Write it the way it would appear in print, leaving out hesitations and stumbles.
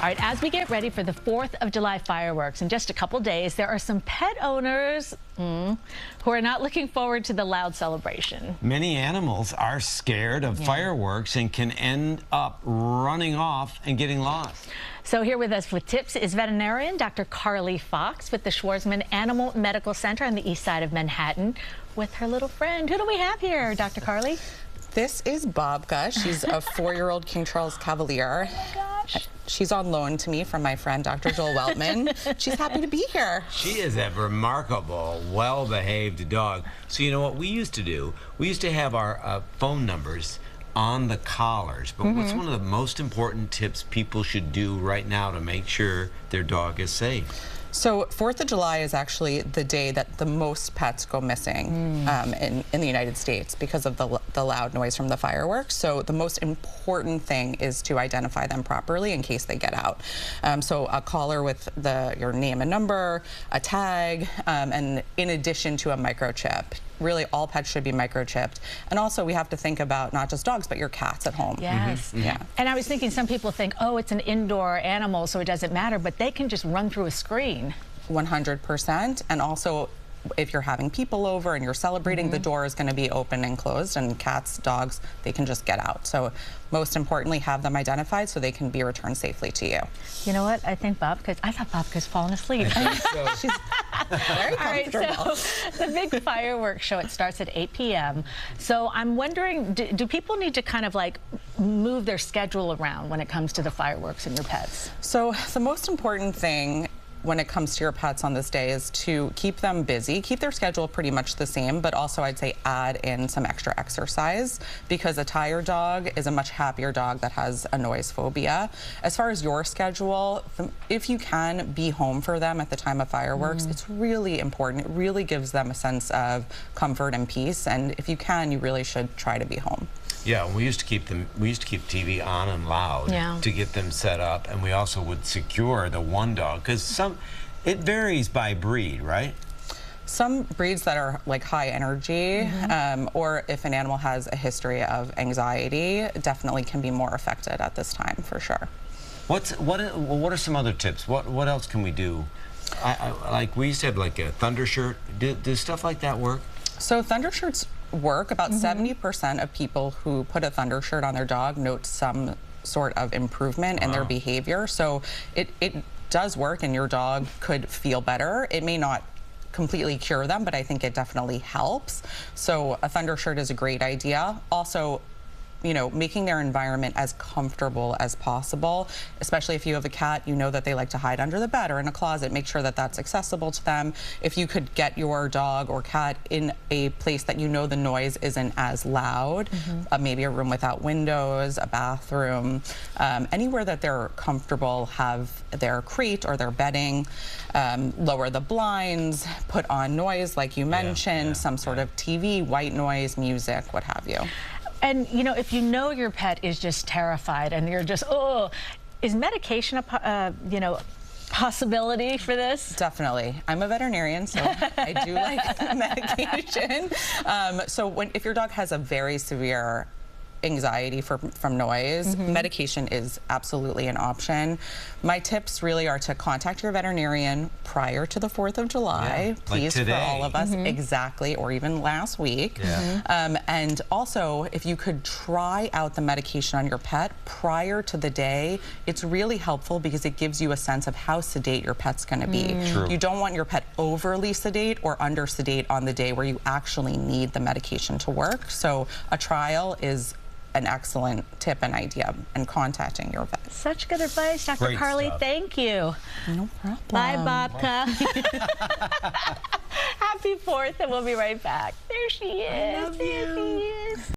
All right, as we get ready for the 4th of July fireworks in just a couple days, there are some pet owners who are not looking forward to the loud celebration. Many animals are scared of fireworks and can end up running off and getting lost. So here with us with tips is veterinarian Dr. Carly Fox with the Schwarzman Animal Medical Center on the east side of Manhattan with her little friend. Who do we have here, Dr. Carly? This is Bobka. She's a 4-year-old King Charles Cavalier. Oh my gosh. She's on loan to me from my friend Dr. Joel Weltman. She's happy to be here. She is a remarkable, well-behaved dog. So you know what we used to do? We used to have our phone numbers on the collars. But what's one of the most important tips people should do right now to make sure their dog is safe? So 4th of July is actually the day that the most pets go missing in the United States because of the loud noise from the fireworks. So the most important thing is to identify them properly in case they get out. So a collar with your name and number, a tag, and in addition to a microchip. Really, all pets should be microchipped. And also, we have to think about not just dogs, but your cats at home. Yes. Yeah. And I was thinking some people think, oh, it's an indoor animal, so it doesn't matter, but they can just run through a screen. 100%. And also, if you're having people over and you're celebrating, the door is going to be open and closed, and cats, dogs, they can just get out. So most importantly, have them identified so they can be returned safely to you. You know what? I thought Bobka's fallen asleep. She's very comfortable. All right, so the big fireworks show, it starts at 8 p.m. So I'm wondering, do people need to kind of like move their schedule around when it comes to the fireworks and your pets? So the most important thing when it comes to your pets on this day is to keep them busy, keep their schedule pretty much the same, but also I'd say add in some extra exercise, because a tired dog is a much happier dog that has a noise phobia. As far as your schedule, if you can be home for them at the time of fireworks, it's really important. It really gives them a sense of comfort and peace, and if you can, you really should try to be home. Yeah, we used to keep TV on and loud to get them set up, and we also would secure the one dog, because it varies by breed, right? Some breeds that are like high energy, or if an animal has a history of anxiety, definitely can be more affected at this time, for sure. What are some other tips? What else can we do? Like we used to have like a thunder shirt. Does stuff like that work? So thunder shirts work. About 70% of people who put a thunder shirt on their dog note some sort of improvement in their behavior. So it does work, and your dog could feel better. It may not completely cure them, but I think it definitely helps. So a thunder shirt is a great idea. Also, you know, making their environment as comfortable as possible, especially if you have a cat, you know that they like to hide under the bed or in a closet. Make sure that that's accessible to them. If you could get your dog or cat in a place that you know the noise isn't as loud, maybe a room without windows, a bathroom, anywhere that they're comfortable, have their crate or their bedding, lower the blinds, put on noise like you mentioned, some sort of TV, white noise, music, what have you. And, you know, if you know your pet is just terrified and you're just, oh, is medication a, possibility for this? Definitely. I'm a veterinarian, so I do like medication. So if your dog has a very severe anxiety from noise, medication is absolutely an option. My tips really are to contact your veterinarian prior to the 4th of July, please, like for all of us, exactly, or even last week. And also, if you could try out the medication on your pet prior to the day, it's really helpful because it gives you a sense of how sedate your pet's going to be. You don't want your pet overly sedate or under sedate on the day where you actually need the medication to work. So a trial is an excellent tip and idea, and contacting your vet. Such good advice, Dr. Great Carly. stuff. Thank you. No problem. Bye, Bobka. Happy 4th, and we'll be right back. There she is. I love you. There she is.